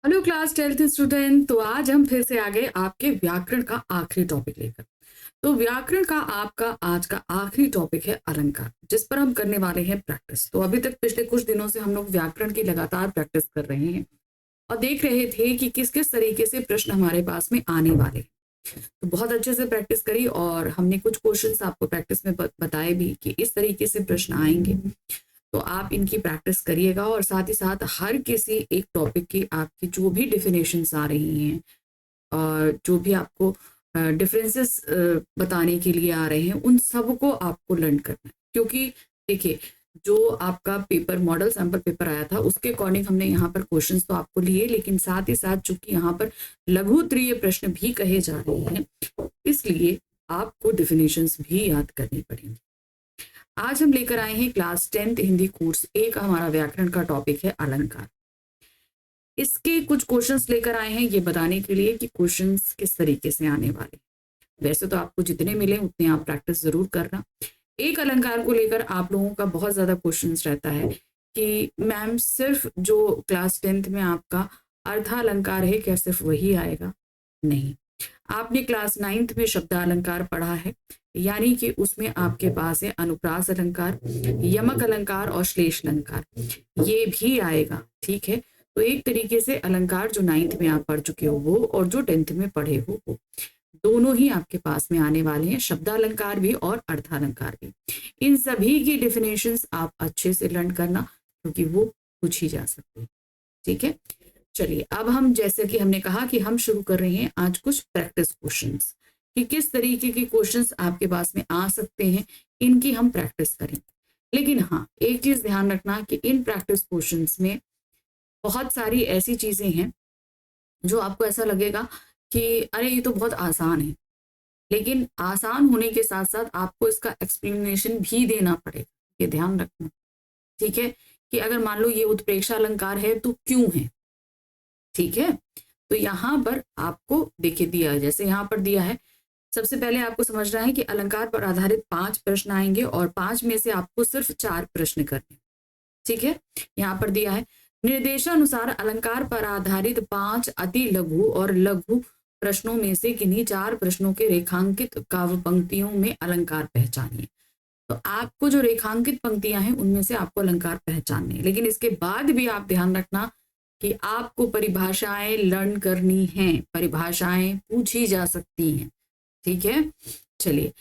Hello class 12th student. तो आज हम फिर से आ गए आपके व्याकरण का आखिरी टॉपिक लेकर। तो व्याकरण का आपका आज का आखिरी टॉपिक है अलंकार, जिस पर हम करने वाले हैं प्रैक्टिस। तो अभी तक पिछले कुछ दिनों से हम लोग व्याकरण की लगातार प्रैक्टिस कर रहे हैं और देख रहे थे कि किस किस तरीके से प्रश्न हमारे पास में आने वाले हैं। तो बहुत अच्छे से प्रैक्टिस करी और हमने कुछ क्वेश्चंस आपको प्रैक्टिस में बताए भी कि इस तरीके से प्रश्न आएंगे। तो आप इनकी प्रैक्टिस करिएगा और साथ ही साथ हर किसी एक टॉपिक की आपकी जो भी डिफिनेशंस आ रही हैं और जो भी आपको डिफरेंसेस बताने के लिए आ रहे हैं, उन सबको आपको लर्न करना है। क्योंकि देखिए, जो आपका पेपर मॉडल सैंपल पेपर आया था उसके अकॉर्डिंग हमने यहाँ पर क्वेश्चंस तो आपको लिए, लेकिन साथ ही साथ चूंकि यहाँ पर लघु उत्तरीय प्रश्न भी कहे जा रहे हैं, इसलिए आपको डिफिनेशंस भी याद करनी पड़ेंगी। आज हम लेकर आए हैं क्लास 10th हिंदी कोर्स ए का हमारा व्याकरण का टॉपिक है अलंकार। इसके कुछ क्वेश्चंस लेकर आए हैं ये बताने के लिए कि क्वेश्चंस किस तरीके से आने वाले। वैसे तो आपको जितने मिले उतने आप प्रैक्टिस जरूर करना। एक अलंकार को लेकर आप लोगों का बहुत ज्यादा क्वेश्चंस रहता है कि मैम सिर्फ जो क्लास 10th में आपका अर्धालंकार है क्या सिर्फ वही आएगा? नहीं, आपने क्लास 9th में शब्दालंकार पढ़ा है, यानी कि उसमें आपके पास है अनुप्रास अलंकार, यमक अलंकार और श्लेष अलंकार, ये भी आएगा। ठीक है, तो एक तरीके से अलंकार जो 9th में आप पढ़ चुके हो वो और जो 10th में पढ़े हो वो दोनों ही आपके पास में आने वाले हैं, शब्दालंकार भी और अर्थालंकार भी। इन सभी की डेफिनेशंस आप अच्छे से लर्न करना, क्योंकि वो पूछी जा सकती है। ठीक है, चलिए अब हम, जैसे कि हमने कहा कि हम शुरू कर रहे हैं आज कुछ प्रैक्टिस क्वेश्चंस कि किस तरीके के क्वेश्चंस आपके पास में आ सकते हैं, इनकी हम प्रैक्टिस करें। लेकिन हाँ, एक चीज ध्यान रखना कि इन प्रैक्टिस क्वेश्चंस में बहुत सारी ऐसी चीजें हैं जो आपको ऐसा लगेगा कि अरे ये तो बहुत आसान है, लेकिन आसान होने के साथ साथ आपको इसका एक्सप्लेनेशन भी देना पड़ेगा, ये ध्यान रखना। ठीक है, कि अगर मान लो ये उत्प्रेक्षा अलंकार है तो क्यों है। ठीक है, तो यहाँ पर आपको देखिए दिया है, जैसे यहाँ पर दिया है, सबसे पहले आपको समझना है कि अलंकार पर आधारित 5 प्रश्न आएंगे और 5 में से आपको सिर्फ 4 प्रश्न करने। ठीक है, यहाँ पर दिया है निर्देशानुसार अलंकार पर आधारित 5 अति लघु और लघु प्रश्नों में से किन्हीं 4 प्रश्नों के रेखांकित काव्य पंक्तियों में अलंकार पहचानिए। तो आपको जो रेखांकित पंक्तियां हैं उनमें से आपको अलंकार पहचानने, लेकिन इसके बाद भी आप ध्यान रखना कि आपको परिभाषाएं लर्न करनी हैं, परिभाषाएं पूछी जा सकती हैं। ठीक है, चलिए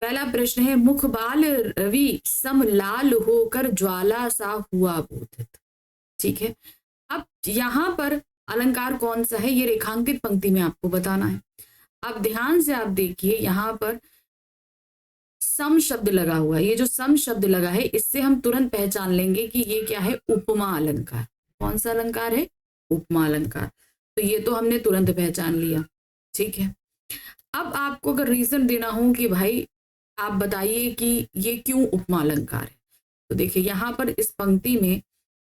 पहला प्रश्न है, मुखबाल रवि सम लाल होकर ज्वाला सा हुआ बोधित। ठीक है, अब यहां पर अलंकार कौन सा है ये रेखांकित पंक्ति में आपको बताना है। अब ध्यान से आप देखिए, यहां पर सम शब्द लगा हुआ है। ये जो सम शब्द लगा है इससे हम तुरंत पहचान लेंगे कि ये क्या है, उपमा अलंकार। कौन सा अलंकार है? उपमा अलंकार। तो ये तो हमने तुरंत पहचान लिया। ठीक है, अब आपको अगर रीजन देना हो कि भाई आप बताइए कि ये क्यों उपमा अलंकार है, तो देखिए यहाँ पर इस पंक्ति में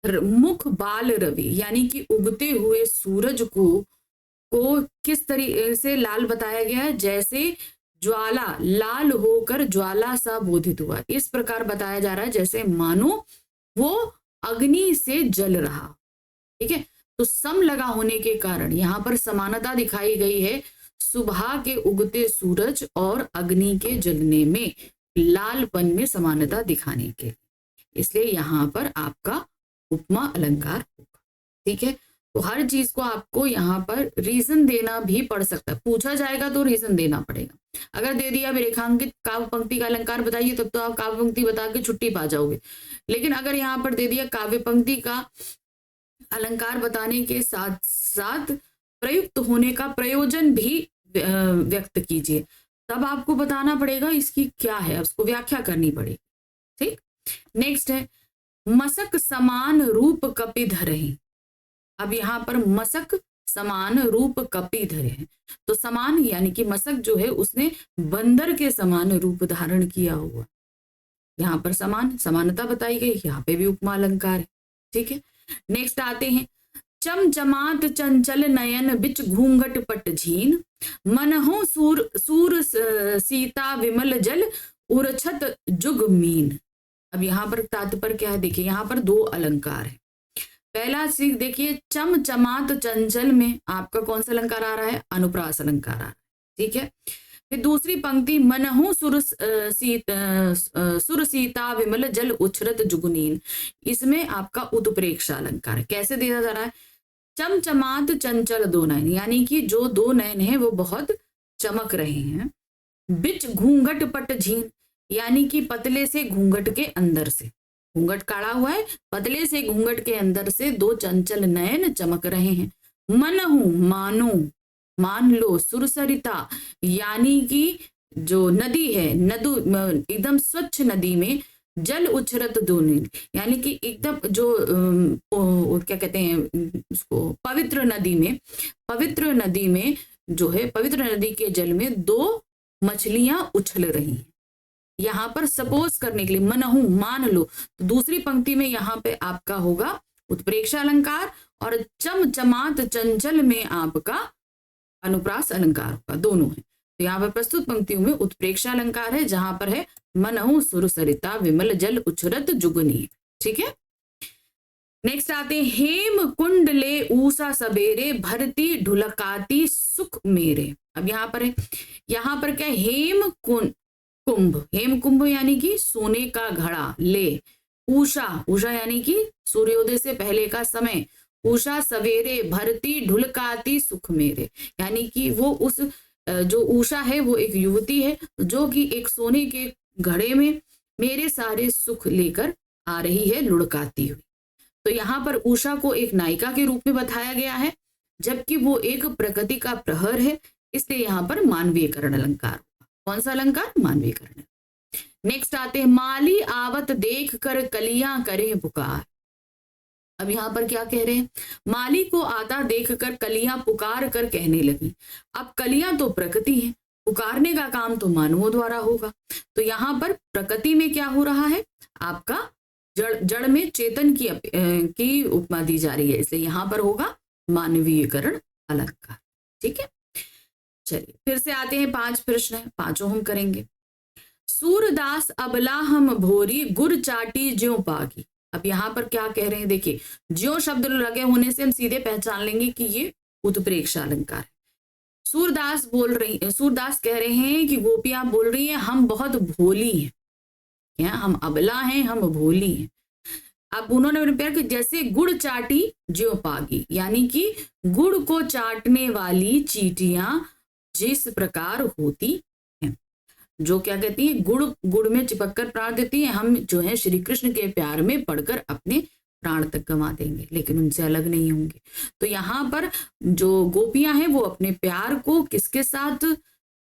मुख बाल रवि यानी कि उगते हुए सूरज को किस तरीके से लाल बताया गया है, जैसे ज्वाला लाल होकर ज्वाला सा बोधित हुआ। इस प्रकार बताया जा रहा है जैसे मानो वो अग्नि से जल रहा। ठीक है, तो सम लगा होने के कारण यहां पर समानता दिखाई गई है सुबह के उगते सूरज और अग्नि के जलने में, लालपन में समानता दिखाने के, इसलिए यहां पर आपका उपमा अलंकार होगा। ठीक है, तो हर चीज को आपको यहाँ पर रीजन देना भी पड़ सकता है, पूछा जाएगा तो रीजन देना पड़ेगा। अगर दे दिया रेखांकित काव्य पंक्ति का अलंकार बताइए, तब तो आप काव्य पंक्ति बता के छुट्टी पा जाओगे। लेकिन अगर यहाँ पर दे दिया काव्य पंक्ति का अलंकार बताने के साथ साथ प्रयुक्त होने का प्रयोजन भी व्यक्त कीजिए, तब आपको बताना पड़ेगा इसकी क्या है, उसको व्याख्या करनी पड़ेगी। ठीक, नेक्स्ट है, मसक समान रूप कपि धरहि। अब यहाँ पर मसक समान रूप कपि धरे हैं, तो समान यानी कि मसक जो है उसने बंदर के समान रूप धारण किया हुआ, यहाँ पर समान समानता बताई गई, यहाँ पे भी उपमा अलंकार है। ठीक है, नेक्स्ट आते हैं, चमचमात चंचल नयन बिच घूंघट पट झीन, मनहो सूर सूर सीता विमल जल उरछत जुग मीन। अब यहाँ पर तात्पर्य क्या है, देखिए यहाँ पर 2 अलंकार है। पहला सीख देखिए, चमचमात चंचल में आपका कौन सा अलंकार आ रहा है? अनुप्रास अलंकार आ रहा है। ठीक है। फिर दूसरी पंक्ति, मनहु सुर सीता विमल जल उछरत जुगुनीन, इसमें आपका उत्प्रेक्षा अलंकार है। कैसे दिया जा रहा है? चमचमात चंचल दो नयन, यानी कि जो दो नयन हैं वो बहुत चमक रहे हैं। बिच घूंघट पट झीन, यानी कि पतले से घूंघट के अंदर से, घूंघट काढ़ा हुआ है, पतले से घूंघट के अंदर से दो चंचल नयन चमक रहे हैं। मनहु, मानो, मान लो, सुरसरिता, यानी कि जो नदी है, नदू एकदम स्वच्छ नदी में जल उछरत दोनों, यानी कि एकदम जो क्या कहते हैं उसको, पवित्र नदी में जो है, पवित्र नदी के जल में दो मछलियां उछल रही हैं। यहाँ पर सपोज करने के लिए, मनहु, मान लो, तो दूसरी पंक्ति में यहाँ पे आपका होगा उत्प्रेक्षा अलंकार, और चमचमात चंचल में आपका अनुप्रास अलंकार होगा, दोनों है। तो यहाँ पर प्रस्तुत पंक्तियों में उत्प्रेक्षा अलंकार है, जहां पर है मनहु सुर सरिता विमल जल उछरत जुगनी। ठीक है। नेक्स्ट आते हैं, हेम कुंड ले ऊषा सबेरे भरती ढुलकाती सुख मेरे। अब यहाँ पर है, यहाँ पर क्या, हेम कुंभ यानी कि सोने का घड़ा, ले उषा यानी कि सूर्योदय से पहले का समय, उषा सवेरे भरती ढुलकाती सुख मेरे, यानी कि वो उस जो उषा है वो एक युवती है जो कि एक सोने के घड़े में मेरे सारे सुख लेकर आ रही है लुढ़काती हुई। तो यहाँ पर उषा को एक नायिका के रूप में बताया गया है, जबकि वो एक प्रकृति का प्रहर है, इसलिए यहाँ पर मानवीयकरण अलंकार होगा। कौन सा अलंकार? मानवीयकरण। नेक्स्ट आते हैं, माली आवत देख कर कलियां करे पुकार। अब यहाँ पर क्या कह रहे हैं? माली को आता देखकर कलियां पुकार कर कहने लगी। अब कलियां तो प्रकृति है, पुकारने का काम तो मानवों द्वारा होगा। तो यहाँ पर प्रकृति में क्या हो रहा है? आपका जड़ में चेतन की उपमा दी जा रही है, इसलिए यहाँ पर होगा मानवीयकरण अलंकार। ठीक है। चलिए फिर से आते हैं, 5 प्रश्न है, पांचों हम करेंगे। सूरदास अबला हम भोरी गुर चाटी ज्यों पागी। अब यहाँ पर क्या कह रहे हैं? देखिए, ज्यों शब्द लगे होने से हम सीधे पहचान लेंगे कि ये उत्प्रेक्षा अलंकार है। सूरदास कह रहे हैं कि गोपियां बोल रही हैं हम बहुत भोली हैं, क्या हम अबला हैं, हम भोली हैं। अब उन्होंने प्यार कि जैसे गुड़ चाटी ज्यों पागी, यानी कि गुड़ को चाटने वाली चींटियां जिस प्रकार होती हैं, जो क्या कहती है, गुड़ में चिपक कर प्राण देती है, हम जो है श्री कृष्ण के प्यार में पड़कर अपने प्राण तक गंवा देंगे, लेकिन उनसे अलग नहीं होंगे। तो यहाँ पर जो गोपियां हैं वो अपने प्यार को किसके साथ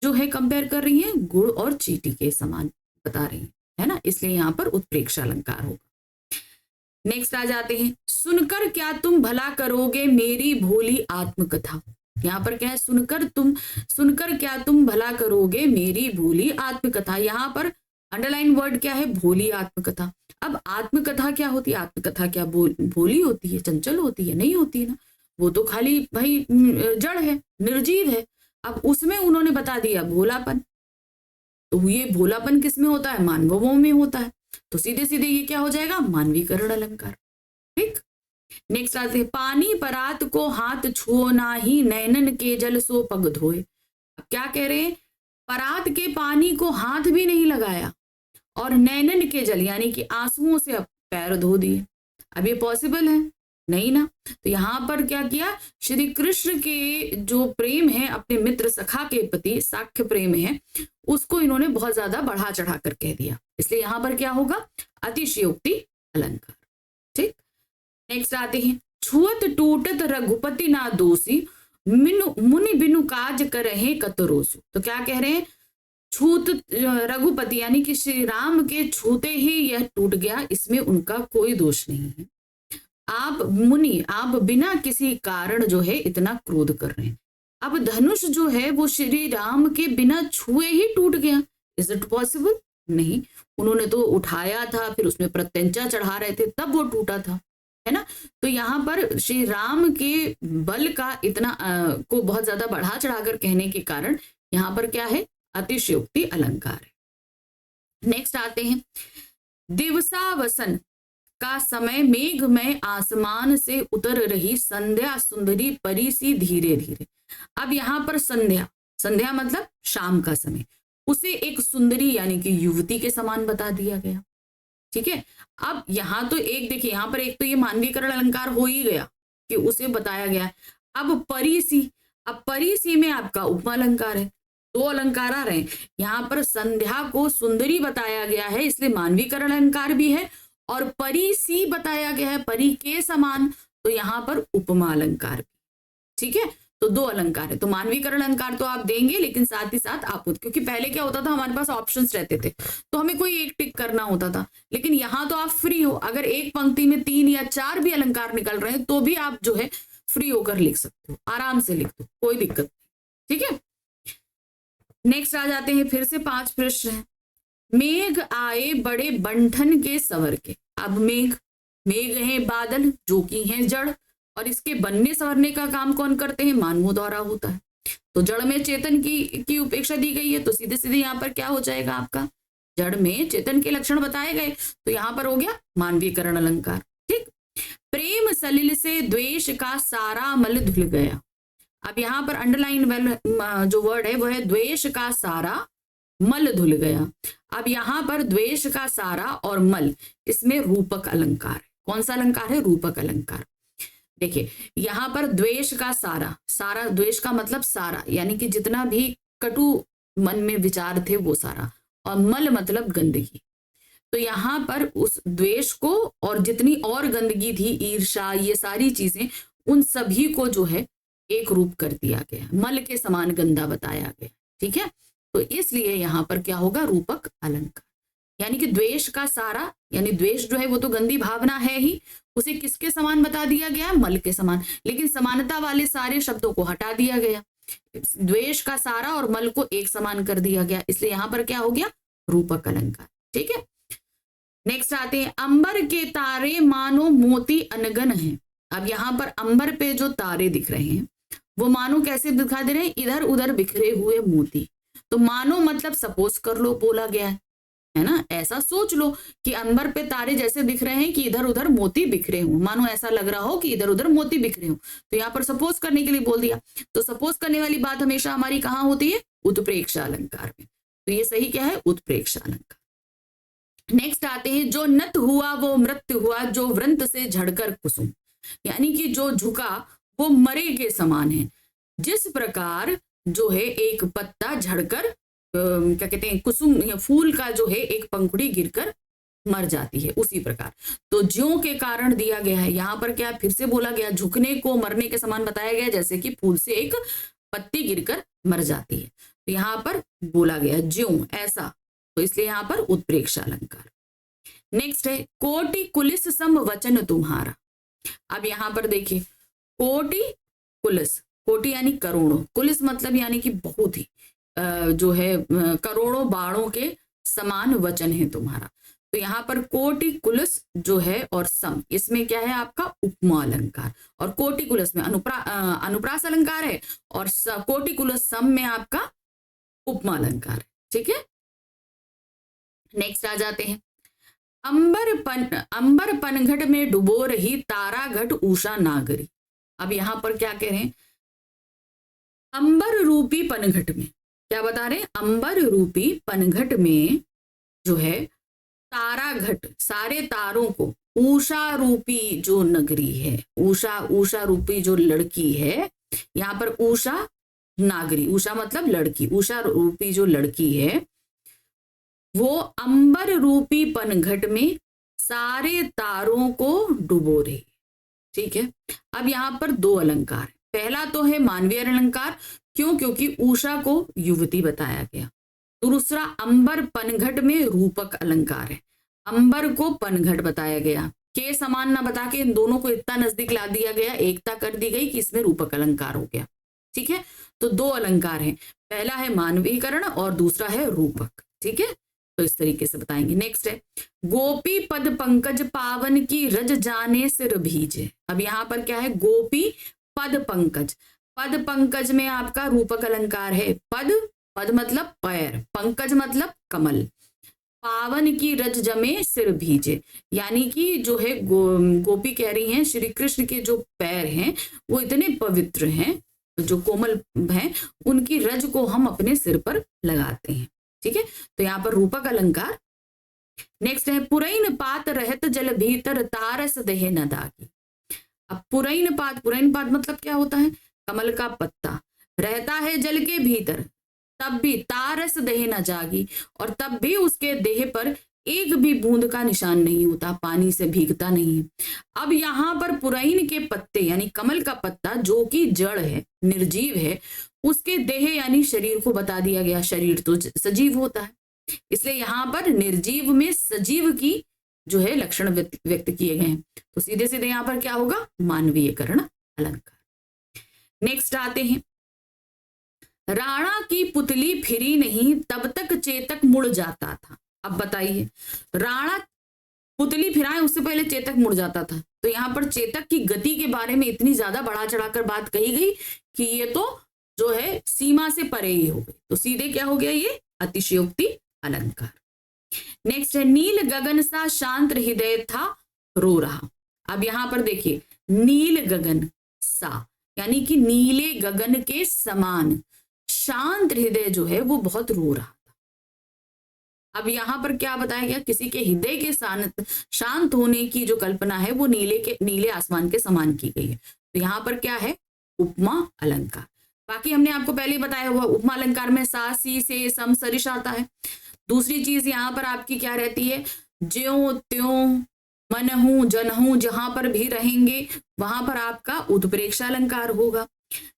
जो है कंपेयर कर रही हैं? गुड़ और चींटी के समान बता रही है ना, इसलिए यहाँ पर उत्प्रेक्षा अलंकार होगा। नेक्स्ट आ जाते हैं, सुनकर क्या तुम भला करोगे मेरी भोली आत्मकथा। यहाँ पर क्या है? सुनकर क्या तुम भला करोगे मेरी भोली आत्मकथा। यहाँ पर अंडरलाइन वर्ड क्या है? भोली आत्मकथा। अब आत्मकथा क्या होती है? आत्मकथा क्या भोली होती है, चंचल होती है? नहीं होती है ना, वो तो खाली भाई जड़ है, निर्जीव है। अब उसमें उन्होंने बता दिया भोलापन, तो ये भोलापन किसमें होता है? मानवों में होता है, तो सीधे सीधे ये क्या हो जाएगा? मानवीकरण अलंकार। ठीक। नेक्स्ट आते हैं, पानी परात को हाथ छुओ ना ही नैनन के जल सो पग धोए। अब क्या कह रहे हैं? परात के पानी को हाथ भी नहीं लगाया और नैनन के जल यानी कि आंसुओं से अब पैर धो दिए। अब ये पॉसिबल है? नहीं ना। तो यहाँ पर क्या किया? श्री कृष्ण के जो प्रेम है अपने मित्र सखा के प्रति, साख्य प्रेम है, उसको इन्होंने बहुत ज्यादा बढ़ा चढ़ा कर कह दिया, इसलिए यहाँ पर क्या होगा? अतिशयोक्ति अलंकार। ठीक। नेक्स्ट आते हैं, छुअत टूटत रघुपति ना दोषी मुनि बिनु काज करहे कतरोसु। तो क्या कह रहे हैं? छूत रघुपति यानी कि श्री राम के छूते ही यह टूट गया, इसमें उनका कोई दोष नहीं है। आप मुनि, आप बिना किसी कारण जो है इतना क्रोध कर रहे हैं। अब धनुष जो है वो श्री राम के बिना छुए ही टूट गया, इज इट पॉसिबल? नहीं, उन्होंने तो उठाया था, फिर उसमें प्रत्यंचा चढ़ा रहे थे, तब वो टूटा था, है ना। तो यहाँ पर श्री राम के बल का इतना को बहुत ज्यादा बढ़ा चढ़ाकर कहने के कारण यहाँ पर क्या है? अतिशयोक्ति अलंकार है। नेक्स्ट आते हैं, दिवसावसन का समय मेघ में आसमान से उतर रही संध्या सुंदरी परी सी धीरे धीरे। अब यहाँ पर संध्या, संध्या मतलब शाम का समय, उसे एक सुंदरी यानी कि युवती के समान बता दिया गया। ठीक है, अब यहाँ तो एक देखिए, यहाँ पर एक तो ये मानवीकरण अलंकार हो ही गया कि उसे बताया गया। अब परी सी, अब परी सी में आपका उपमा अलंकार है, दो अलंकार आ रहे हैं। यहाँ पर संध्या को सुंदरी बताया गया है इसलिए मानवीकरण अलंकार भी है, और परी सी बताया गया है परी के समान, तो यहाँ पर उपमा अलंकार भी। ठीक है, तो दो अलंकार है। तो मानवीकरण अलंकार तो आप देंगे, लेकिन साथ ही साथ आप, क्योंकि पहले क्या होता था हमारे पास ऑप्शंस रहते थे तो हमें कोई एक टिक करना होता था, लेकिन यहाँ तो आप फ्री हो, अगर एक पंक्ति में 3 या 4 भी अलंकार निकल रहे हैं तो भी आप जो है फ्री होकर लिख सकते हो, आराम से लिख दो, कोई दिक्कत नहीं। ठीक है, नेक्स्ट आ जाते हैं, फिर से 5 प्रश्न है। मेघ आए बड़े बंठन के सवर के। अब मेघ, मेघ है बादल जो कि हैं जड़, और इसके बनने संवरने का काम कौन करते हैं, मानवों द्वारा होता है। तो जड़ में चेतन की उपेक्षा दी गई है, तो सीधे सीधे यहाँ पर क्या हो जाएगा आपका, जड़ में चेतन के लक्षण बताए गए, तो यहाँ पर हो गया मानवीकरण अलंकार। ठीक, प्रेम सलिल से द्वेष का सारा मल धुल गया। अब यहाँ पर अंडरलाइन जो वर्ड है वो है द्वेष का सारा मल धुल गया। अब यहाँ पर द्वेष का सारा और मल, इसमें रूपक अलंकार है। कौन सा अलंकार है, रूपक अलंकार। देखिए यहाँ पर द्वेष का सारा, सारा द्वेष का मतलब सारा, यानी कि जितना भी कटु मन में विचार थे वो सारा, और मल मतलब गंदगी। तो यहाँ पर उस द्वेष को और जितनी और गंदगी थी, ईर्ष्या, ये सारी चीजें, उन सभी को जो है एक रूप कर दिया गया, मल के समान गंदा बताया गया। ठीक है, तो इसलिए यहाँ पर क्या होगा, रूपक अलंकार। यानी कि द्वेष का सारा, यानी द्वेष जो है वो तो गंदी भावना है ही, उसे किसके समान बता दिया गया, मल के समान, लेकिन समानता वाले सारे शब्दों को हटा दिया गया, द्वेष का सारा और मल को एक समान कर दिया गया, इसलिए यहाँ पर क्या हो गया, रूपक अलंकार। ठीक है, नेक्स्ट आते हैं, अंबर के तारे मानो मोती अनगन है। अब यहाँ पर अंबर पे जो तारे दिख रहे हैं वो मानो कैसे दिखा दे रहे हैं, इधर उधर बिखरे हुए मोती। तो मानो मतलब सपोज कर लो बोला गया है ना, ऐसा सोच लो कि अंबर पे तारे जैसे दिख रहे हैं कि इधर उधर मोती बिखरे हों, मानो ऐसा लग रहा हो कि इधर उधर मोती बिखरे हों, तो यहाँ पर सपोज करने के लिए बोल दिया। तो सपोज करने वाली बात हमेशा हमारी कहाँ होती है, उत्प्रेक्षा अलंकार में। तो ये सही क्या है, उत्प्रेक्षा अलंकार। नेक्स्ट आते हैं, जो नत हुआ वो मृत्यु हुआ, जो व्रंत से झड़कर कुसुम। यानी कि जो झुका वो मरे के समान है। जिस प्रकार जो है एक पत्ता झड़कर क्या कहते हैं, कुसुम या फूल का जो है एक पंखुड़ी गिरकर मर जाती है, उसी प्रकार। तो ज्यों के कारण दिया गया है, यहाँ पर क्या फिर से बोला गया, झुकने को मरने के समान बताया गया, जैसे कि फूल से एक पत्ती गिरकर मर जाती है, तो यहाँ पर बोला गया ज्यों ऐसा, तो इसलिए यहाँ पर उत्प्रेक्षा अलंकार। नेक्स्ट है, कोटि कुलिस सम वचन तुम्हारा। अब यहाँ पर देखिए, कोटि कुलिस, कोटि यानी करोड़ों, कुलिस मतलब यानी कि बहुत ही जो है करोड़ों बाणों के समान वचन है तुम्हारा। तो यहाँ पर कोटि कुलिस जो है और सम, इसमें क्या है आपका उपमा अलंकार, और कोटि कुलिस में अनुप्रास अलंकार है, और कोटि कुलिस सम में आपका उपमा अलंकार है। ठीक है, नेक्स्ट आ जाते हैं, अंबर पनघट में डुबो रही तारा घट उषा नागरी। अब यहाँ पर क्या कह रहे हैं, अंबर रूपी पनघट में, क्या बता रहे हैं, अंबर रूपी पनघट में जो है तारा घट, सारे तारों को, उषा रूपी जो नगरी है, उषा रूपी जो लड़की है, यहाँ पर उषा नागरी, उषा मतलब लड़की, उषा रूपी जो लड़की है वो अंबर रूपी पनघट में सारे तारों को डुबो रही। ठीक है, अब यहाँ पर दो अलंकार, पहला तो है मानवीय अलंकार, क्यों, क्योंकि उषा को युवती बताया गया। दूसरा अंबर पनघट में रूपक अलंकार है, अंबर को पनघट बताया गया, के समान ना बता के इन दोनों को इतना नजदीक ला दिया गया, एकता कर दी गई कि इसमें रूपक अलंकार हो गया। ठीक है, तो दो अलंकार हैं, पहला है मानवीकरण और दूसरा है रूपक। ठीक है, तो इस तरीके से बताएंगे। नेक्स्ट है, गोपी पद पंकज पावन की रज जाने सिर भीजे। अब यहाँ पर क्या है, गोपी पद पंकज, पद पंकज में आपका रूपक अलंकार है, पद, पद मतलब पैर, पंकज मतलब कमल। पावन की रज जमे सिर भीजे, यानी कि जो है गोपी कह रही हैं श्री कृष्ण के जो पैर हैं वो इतने पवित्र हैं, जो कोमल हैं, उनकी रज को हम अपने सिर पर लगाते हैं। ठीक है, तो यहाँ पर रूपक अलंकार। नेक्स्ट है पुरैन पात रहत जल भीतर तारस देह न दागी। अब पुरैन पात मतलब क्या होता है? कमल का पत्ता रहता है जल के भीतर, तब भी तारस देह न जागी, और तब भी उसके देह पर एक भी बूंद का निशान नहीं होता, पानी से भीगता नहीं है। अब यहाँ पर पुरैन के पत्ते यानी कमल का पत्ता जो कि जड़ है, निर्जीव है, उसके देह यानी शरीर को बता दिया गया। शरीर तो सजीव होता है, इसलिए यहाँ पर निर्जीव में सजीव की जो है लक्षण व्यक्त किए गए हैं। तो सीधे सीधे यहाँ पर क्या होगा? मानवीयकरण अलंकार। नेक्स्ट आते हैं, राणा की पुतली फिरी नहीं तब तक चेतक मुड़ जाता था। अब बताइए, राणा पुतली फिराए उससे पहले चेतक मुड़ जाता था, तो यहाँ पर चेतक की गति के बारे में इतनी ज्यादा बढ़ा चढ़ाकर बात कही गई कि ये तो जो है सीमा से परे ही हो गई। तो सीधे क्या हो गया? ये अतिशयोक्ति अलंकार। नेक्स्ट है, नील गगन सा शांत हृदय था रो रहा। अब यहां पर देखिए, नील गगन सा यानी कि नीले गगन के समान शांत हृदय जो है वो बहुत रो रहा था। अब यहां पर क्या बताया गया? किसी के हृदय के शांत होने की जो कल्पना है वो नीले आसमान के समान की गई है। तो यहां पर क्या है? उपमा अलंकार। बाकी हमने आपको पहले बताया हुआ, उपमा अलंकार में सा, सी, से, सम, सरिश आता है। दूसरी चीज यहाँ पर आपकी क्या रहती है? ज्यों त्यों, मनहूं, जनहूं, जहां पर भी रहेंगे वहां पर आपका उत्प्रेक्षा अलंकार होगा।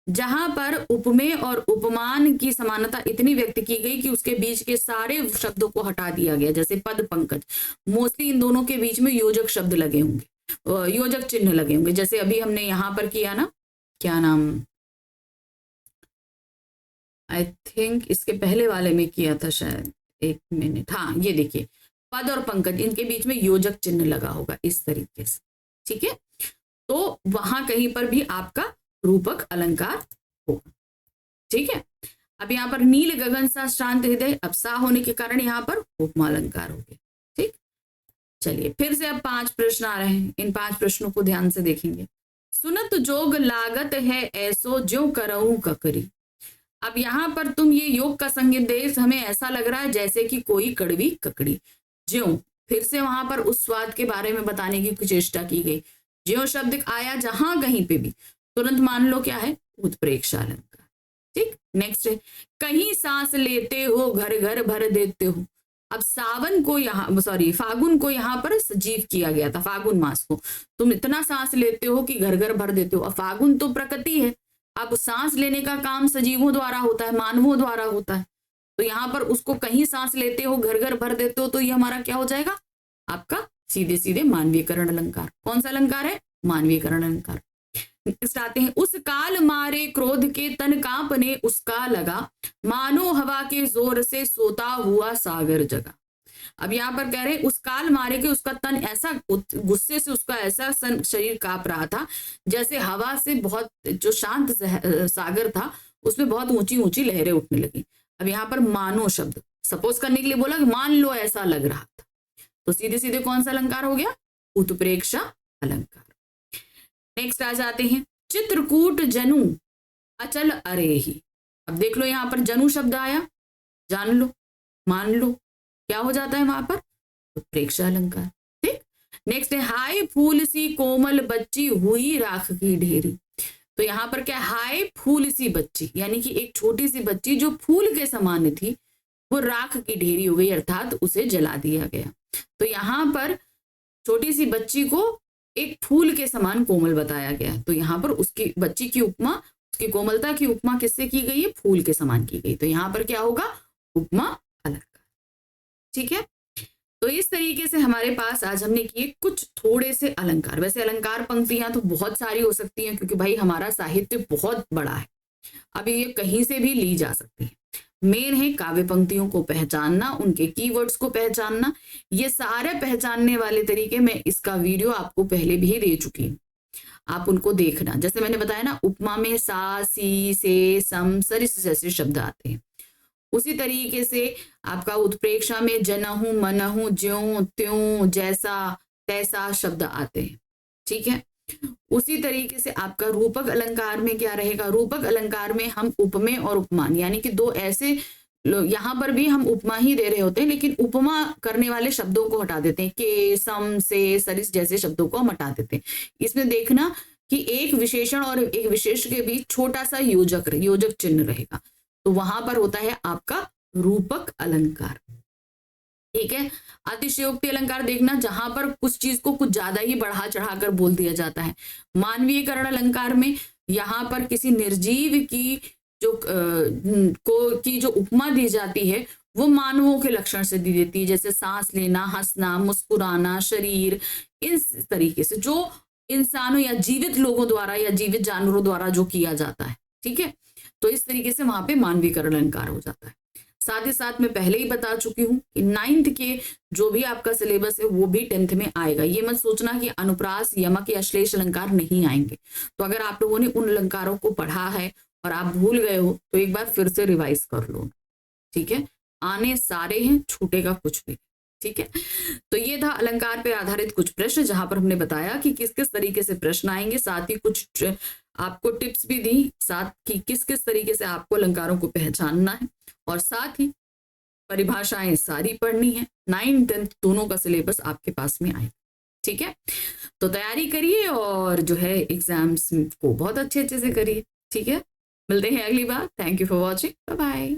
जहां पर उपमेय और उपमान की समानता इतनी व्यक्त की गई कि उसके बीच के सारे शब्दों को हटा दिया गया, जैसे पद पंकज, मोस्टली इन दोनों के बीच में योजक शब्द लगे होंगे, योजक चिन्ह लगे होंगे। जैसे अभी हमने यहां पर किया ना, क्या नाम, आई थिंक इसके पहले वाले में किया था शायद, एक मिनट, हाँ ये देखिए, पद और पंकज इनके बीच में योजक चिन्ह लगा होगा इस तरीके से। ठीक है, तो वहां कहीं पर भी आपका रूपक अलंकार होगा। ठीक है, अब यहाँ पर नील गगन सा शांत हृदय, अब सा होने के कारण यहाँ पर उपमा अलंकार हो गया। ठीक, चलिए फिर से अब 5 प्रश्न आ रहे हैं, इन 5 प्रश्नों को ध्यान से देखेंगे। सुनत जोग लागत है ऐसो ज्यों करऊं ककरी। अब यहाँ पर तुम ये योग का संकेत देख हमें ऐसा लग रहा है जैसे कि कोई कड़वी ककड़ी। ज्यों, फिर से वहां पर उस स्वाद के बारे में बताने की चेष्टा की गई। ज्यों शब्द आया जहां कहीं पे भी, तुरंत मान लो क्या है? उत्प्रेक्षा अलंकार। ठीक, नेक्स्ट है, कहीं सांस लेते हो घर घर भर देते हो। अब सावन को यहाँ फागुन को यहाँ पर सजीव किया गया था, फागुन मास को तुम इतना सांस लेते हो कि घर घर भर देते हो। अब फागुन तो प्रकृति है, अब सांस लेने का काम सजीवों द्वारा होता है, मानवों द्वारा होता है, तो यहाँ पर उसको कहीं सांस लेते हो घर घर भर देते हो, तो ये हमारा क्या हो जाएगा? आपका सीधे सीधे मानवीयकरण अलंकार। कौन सा अलंकार है? मानवीयकरण अलंकार। नेक्स्ट आते हैं, उस काल मारे क्रोध के तन कांपने उसका लगा, मानो हवा के जोर से सोता हुआ सागर जगा। अब यहाँ पर कह रहे हैं उस काल मारे के उसका तन ऐसा, गुस्से से उसका ऐसा शरीर कांप रहा था जैसे हवा से बहुत, जो शांत सागर था उसमें बहुत ऊंची ऊंची लहरें उठने लगी। अब यहाँ पर मानो शब्द सपोज करने के लिए बोला कि मान लो ऐसा लग रहा था, तो सीधे सीधे कौन सा अलंकार हो गया? उत्प्रेक्षा अलंकार। नेक्स्ट आ जाते हैं, चित्रकूट जनु अचल अरे ही। अब देख लो यहाँ पर जनु शब्द आया, जान लो, मान लो, क्या हो जाता है वहां पर? उत्प्रेक्षा अलंकार। ठीक, नेक्स्ट है, हाय फूल सी कोमल बच्ची हुई राख की ढेरी। तो यहाँ पर क्या? हाय फूल सी बच्ची, यानी कि एक छोटी सी बच्ची जो फूल के समान थी वो राख की ढेरी हो गई, अर्थात उसे जला दिया गया। तो यहाँ पर छोटी सी बच्ची को एक फूल के समान कोमल बताया गया, तो यहाँ पर उसकी बच्ची की उपमा, उसकी कोमलता की उपमा किससे की गई है? फूल के समान की गई। तो यहाँ पर क्या होगा? उपमा अलंकार। ठीक है, तो इस तरीके से हमारे पास आज हमने किए कुछ थोड़े से अलंकार। वैसे अलंकार पंक्तियां तो बहुत सारी हो सकती हैं, क्योंकि भाई हमारा साहित्य बहुत बड़ा है, अभी ये कहीं से भी ली जा सकती है। मेन है काव्य पंक्तियों को पहचानना, उनके कीवर्ड्स को पहचानना। ये सारे पहचानने वाले तरीके मैं इसका वीडियो आपको पहले भी दे चुकी हूँ, आप उनको देखना। जैसे मैंने बताया ना, उपमा में सा, सी, से, सम, सरिस जैसे शब्द आते हैं। उसी तरीके से आपका उत्प्रेक्षा में जनहु मनहु ज्यों त्यों जैसा तैसा शब्द आते हैं। ठीक है, उसी तरीके से आपका रूपक अलंकार में क्या रहेगा, रूपक अलंकार में हम उपमेय और उपमान यानी कि दो ऐसे यहाँ पर भी हम उपमा ही दे रहे होते हैं, लेकिन उपमा करने वाले शब्दों को हटा देते हैं, के सम से सरिस जैसे शब्दों को हम हटा देते हैं। इसमें देखना कि एक विशेषण और एक विशेष के बीच छोटा सा योजक चिन्ह रहेगा, तो वहां पर होता है आपका रूपक अलंकार। ठीक है, अतिशयोक्ति अलंकार देखना जहां पर कुछ चीज को कुछ ज्यादा ही बढ़ा चढ़ाकर बोल दिया जाता है। मानवीयकरण अलंकार में यहाँ पर किसी निर्जीव की जो उपमा दी जाती है वो मानवों के लक्षण से दी जाती है, जैसे सांस लेना, हंसना, मुस्कुराना, शरीर, इस तरीके से जो इंसानों या जीवित लोगों द्वारा या जीवित जानवरों द्वारा जो किया जाता है। ठीक है, तो इस तरीके से वहां पे मानवीकरण अलंकार हो जाता है। साथ ही साथ मैं पहले ही बता चुकी हूँ कि 9th के जो भी आपका सिलेबस है वो भी 10th में आएगा। ये मत सोचना कि अनुप्रास, यमक या अश्लेष अलंकार नहीं आएंगे। तो अगर आप लोगों ने उन अलंकारों को पढ़ा है और आप भूल गए हो तो एक बार फिर से रिवाइज कर लो। ठीक है, आने सारे हैं, छूटेगा कुछ भी। ठीक है, तो ये था अलंकार पे आधारित कुछ प्रश्न जहां पर हमने बताया कि किस किस तरीके से प्रश्न आएंगे, साथ ही कुछ आपको टिप्स भी दी, साथ ही किस किस तरीके से आपको अलंकारों को पहचानना है, और साथ ही परिभाषाएं सारी पढ़नी है। 9th 10th दोनों का सिलेबस आपके पास में आएगा। ठीक है, तो तैयारी करिए और जो है एग्जाम्स को बहुत अच्छे से करिए। ठीक है, मिलते हैं अगली बार। Thank you for watching, bye bye.